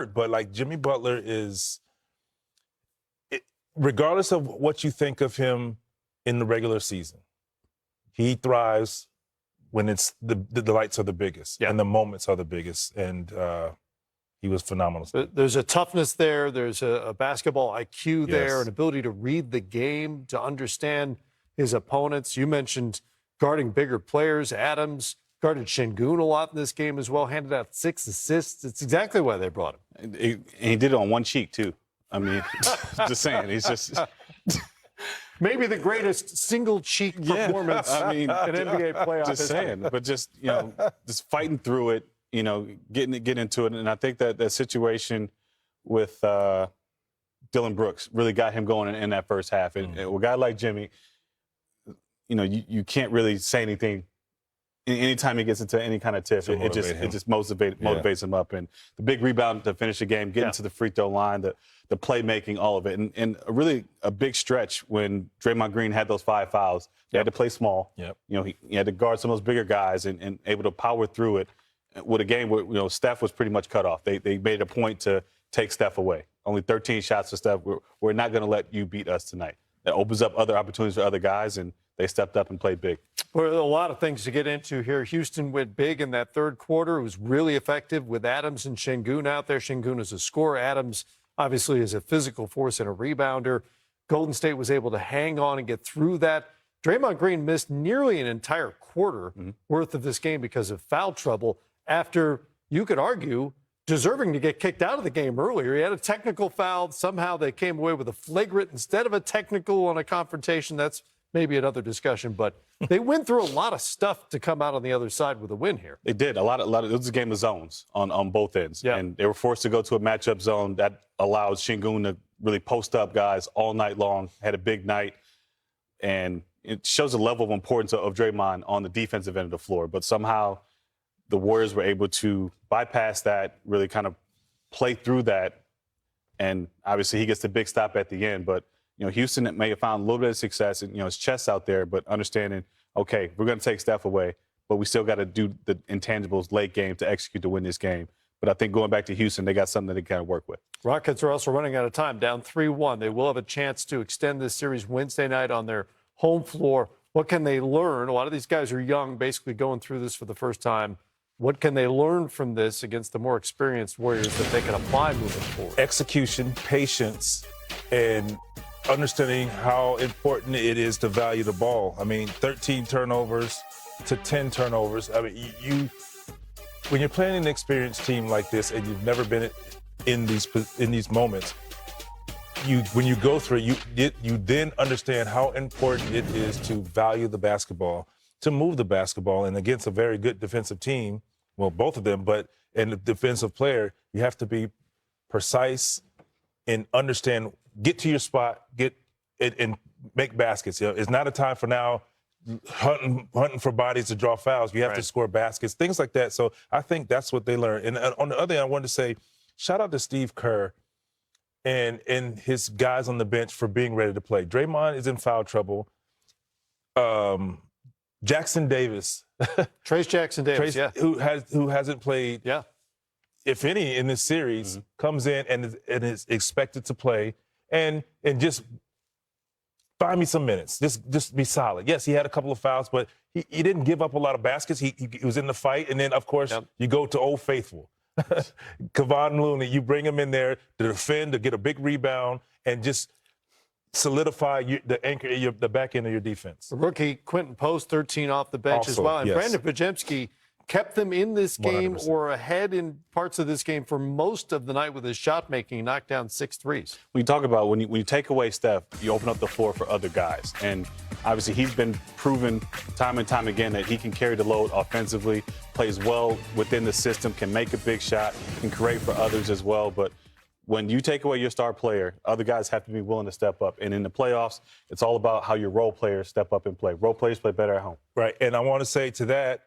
But like Jimmy Butler is, regardless of what you think of him in the regular season, he thrives when it's the lights are the biggest and the moments are the biggest. And he was phenomenal. There's a toughness there. There's a basketball IQ there, an ability to read the game, to understand his opponents. You mentioned guarding bigger players. Adams guarded Şengün a lot in this game as well, handed out 6 assists. It's exactly why they brought him. And he did it on one cheek, too. I mean, just saying, he's just... Maybe the greatest single cheek performance in NBA playoff Just saying, but just, just fighting through it, getting into it. And I think that situation with Dylan Brooks really got him going in that first half. And with a guy like Jimmy, you can't really say anything. Anytime he gets into any kind of tiff, it just motivates him up. And the big rebound to finish the game, getting to the free throw line, the playmaking, all of it. And really a big stretch when Draymond Green had those 5 fouls. He had to play small. He had to guard some of those bigger guys and able to power through it with a game where, Steph was pretty much cut off. They made a point to take Steph away. Only 13 shots for Steph. We're not going to let you beat us tonight. That opens up other opportunities for other guys, and they stepped up and played big. Well, a lot of things to get into here. Houston went big in that third quarter. It was really effective with Adams and Şengün out there. Şengün is a scorer. Adams obviously is a physical force and a rebounder. Golden State was able to hang on and get through that. Draymond Green missed nearly an entire quarter worth of this game because of foul trouble after, you could argue, deserving to get kicked out of the game earlier. He had a technical foul. Somehow they came away with a flagrant instead of a technical on a confrontation. That's maybe another discussion, but they went through a lot of stuff to come out on the other side with a win here. They did. A lot of it was a game of zones on both ends. And they were forced to go to a matchup zone that allowed Şengün to really post up guys all night long, had a big night. And it shows the level of importance of Draymond on the defensive end of the floor. But somehow the Warriors were able to bypass that, really kind of play through that. And obviously he gets the big stop at the end. But Houston may have found a little bit of success in, his chest out there, but understanding, okay, we're going to take Steph away, but we still got to do the intangibles late game to execute to win this game. But I think going back to Houston, they got something that they can work with. Rockets are also running out of time, down 3-1. They will have a chance to extend this series Wednesday night on their home floor. What can they learn? A lot of these guys are young, basically going through this for the first time. What can they learn from this against the more experienced Warriors that they can apply moving forward? Execution, patience, and understanding how important it is to value the ball. I mean, 13 turnovers to 10 turnovers. I mean, when you're playing an experienced team like this and you've never been in these moments, when you go through it, you then understand how important it is to value the basketball, to move the basketball, and against a very good defensive team, well, both of them, but in a defensive player, you have to be precise and understand. Get to your spot, get it, and make baskets. It's not a time for now hunting for bodies to draw fouls. You have to score baskets, things like that. So I think that's what they learned. And on the other hand, I wanted to say, shout out to Steve Kerr and his guys on the bench for being ready to play. Draymond is in foul trouble. Jackson Davis, Trace Jackson Davis, who hasn't played, if any, in this series, comes in and is expected to play. And just find me some minutes. Just be solid. Yes, he had a couple of fouls, but he didn't give up a lot of baskets. He was in the fight. And then, of course, you go to Old Faithful. Kevon Looney, you bring him in there to defend, to get a big rebound, and just solidify the back end of your defense. The rookie, Quentin Post, 13 off the bench as well. And Brandon Podziemski kept them in this game 100%. or ahead in parts of this game for most of the night with his shot making. He knocked down 6 threes. When you talk about when you take away Steph, you open up the floor for other guys. And obviously he's been proven time and time again that he can carry the load offensively, plays well within the system, can make a big shot, can create for others as well. But when you take away your star player, other guys have to be willing to step up. And in the playoffs, it's all about how your role players step up and play. Role players play better at home. Right. And I want to say to that,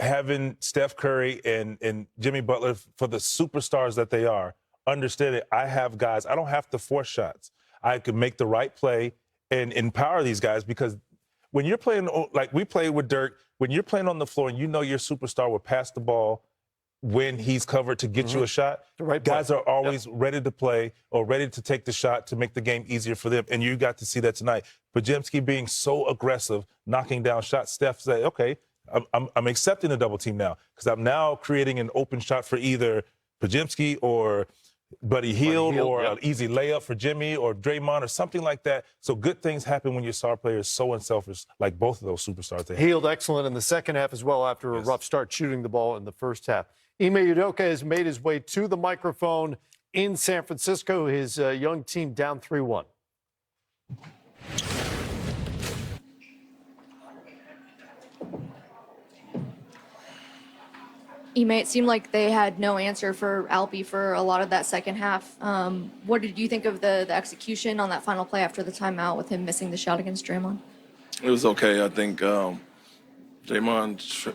having Steph Curry and Jimmy Butler, for the superstars that they are, understand it. I have guys, I don't have to force shots. I could make the right play and empower these guys, because when you're playing, like we played with Dirk, when you're playing on the floor and you know your superstar will pass the ball when he's covered to get you a shot, The right guys play. are always ready to play or ready to take the shot to make the game easier for them. And you got to see that tonight. Podziemski being so aggressive, knocking down shots. Steph said, okay, I'm accepting the double team now because I'm now creating an open shot for either Podziemski or Buddy Hield or an easy layup for Jimmy or Draymond or something like that. So good things happen when your star player is so unselfish, like both of those superstars. They Hield excellent in the second half as well after a rough start shooting the ball in the first half. Ime Udoka has made his way to the microphone in San Francisco. His young team down 3-1. Ime, it seemed like they had no answer for Alpi for a lot of that second half. What did you think of the execution on that final play after the timeout with him missing the shot against Draymond? It was okay. I think Draymond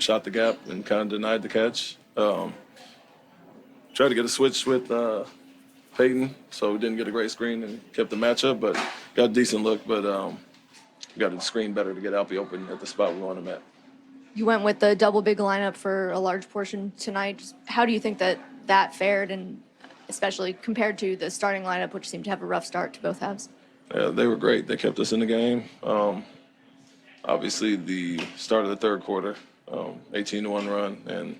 shot the gap and kind of denied the catch. Tried to get a switch with Peyton, so we didn't get a great screen and kept the matchup, but got a decent look. But got to screen better to get Alpi open at the spot we want him at. You went with the double big lineup for a large portion tonight. Just how do you think that fared, and especially compared to the starting lineup, which seemed to have a rough start to both halves? Yeah, they were great. They kept us in the game. Obviously, the start of the third quarter, 18-1 run, and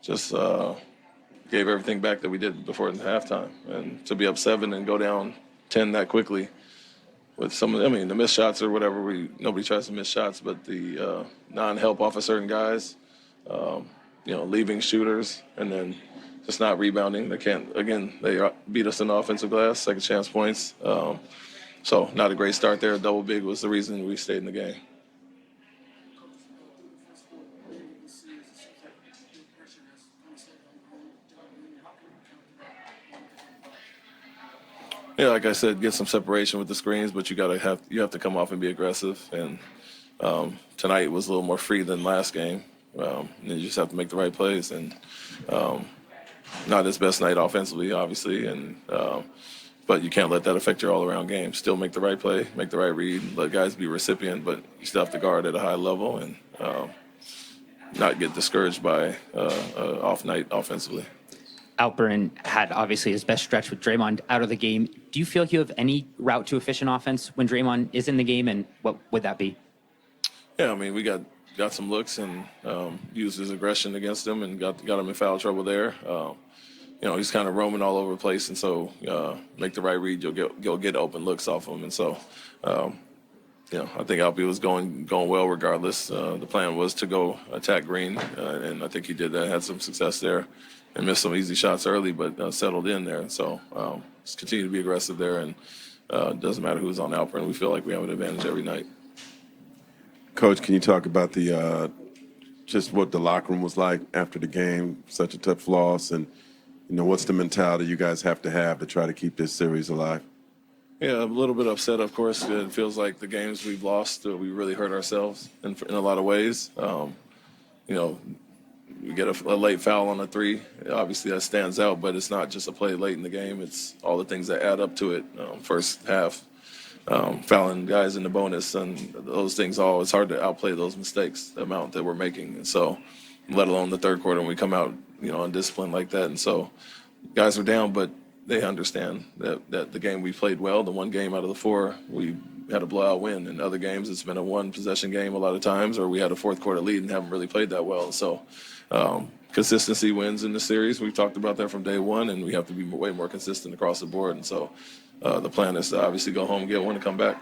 just gave everything back that we did before the halftime. And to be up 7 and go down 10 that quickly with some of, the missed shots or whatever, nobody tries to miss shots, but the non-help off of certain guys, leaving shooters, and then just not rebounding. They beat us in the offensive glass, second chance points. So not a great start there. Double big was the reason we stayed in the game. Yeah, like I said, get some separation with the screens, but you have to come off and be aggressive. And tonight was a little more free than last game. And you just have to make the right plays. And not his best night offensively, obviously, but you can't let that affect your all-around game. Still make the right play, make the right read, let guys be recipient, but you still have to guard at a high level and not get discouraged by off night offensively. Alperen had obviously his best stretch with Draymond out of the game. Do you feel you have any route to efficient offense when Draymond is in the game, and what would that be? Yeah, we got some looks and used his aggression against him and got him in foul trouble there. He's kind of roaming all over the place, and so make the right read, you'll get open looks off him. And so, I think Alpi was going well regardless. The plan was to go attack Green, and I think he did that, had some success there, and missed some easy shots early, but settled in there. So just continue to be aggressive there, and it doesn't matter who's on Alperen. We feel like we have an advantage every night. Coach, can you talk about just what the locker room was like after the game, such a tough loss, and what's the mentality you guys have to try to keep this series alive? Yeah, a little bit upset, of course. It feels like the games we've lost, we really hurt ourselves in a lot of ways. We get a late foul on a 3. Obviously, that stands out, but it's not just a play late in the game. It's all the things that add up to it. First half, fouling guys in the bonus, and those things it's hard to outplay those mistakes, the amount that we're making. And so, let alone the third quarter when we come out, undisciplined like that. And so, guys are down, but they understand that the game we played well, the one game out of the 4, we had a blowout win. In other games, it's been a one-possession game a lot of times, or we had a fourth quarter lead and haven't really played that well. So consistency wins in the series. We've talked about that from day one, and we have to be way more consistent across the board. And so the plan is to obviously go home and get one and come back.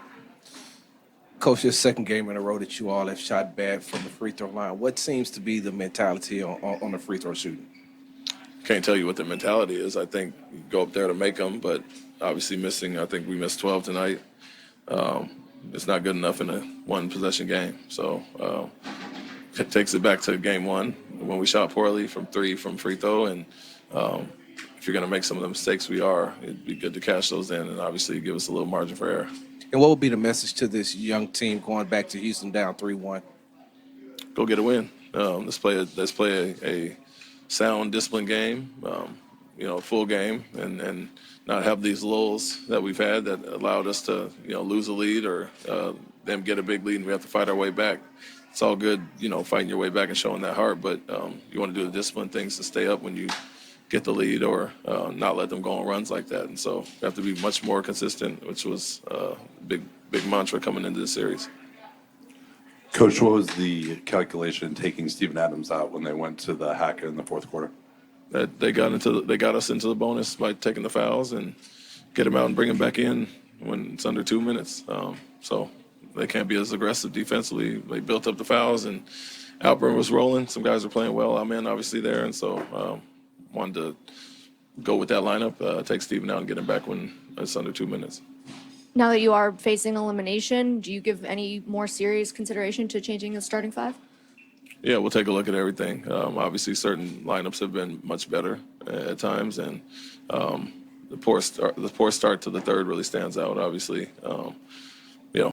Coach, this second game in a row that you all have shot bad from the free throw line. What seems to be the mentality on the free throw shooting? Can't tell you what the mentality is. I think you go up there to make them, but obviously missing. I think we missed 12 tonight. It's not good enough in a one-possession game. So it takes it back to game 1 when we shot poorly from 3 from free throw. And if you're going to make some of the mistakes it'd be good to cash those in and obviously give us a little margin for error. And what would be the message to this young team going back to Houston down 3-1? Go get a win. Let's play a sound, disciplined game, full game, and not have these lulls that we've had that allowed us to, lose a lead or them get a big lead and we have to fight our way back. it's all good, fighting your way back and showing that heart, but you want to do the disciplined things to stay up when you get the lead or not let them go on runs like that. And so you have to be much more consistent, which was a big mantra coming into the series. Coach, what was the calculation taking Steven Adams out when they went to the hack in the fourth quarter? That they got us into the bonus by taking the fouls and get him out and bring him back in when it's under 2 minutes. So they can't be as aggressive defensively. They built up the fouls, and Alburn was rolling. Some guys were playing well. I'm in, obviously, there. And so wanted to go with that lineup, take Steven out and get him back when it's under 2 minutes. Now that you are facing elimination, do you give any more serious consideration to changing the starting five? Yeah, we'll take a look at everything. Obviously, certain lineups have been much better at times, and the poor start to the third really stands out, obviously.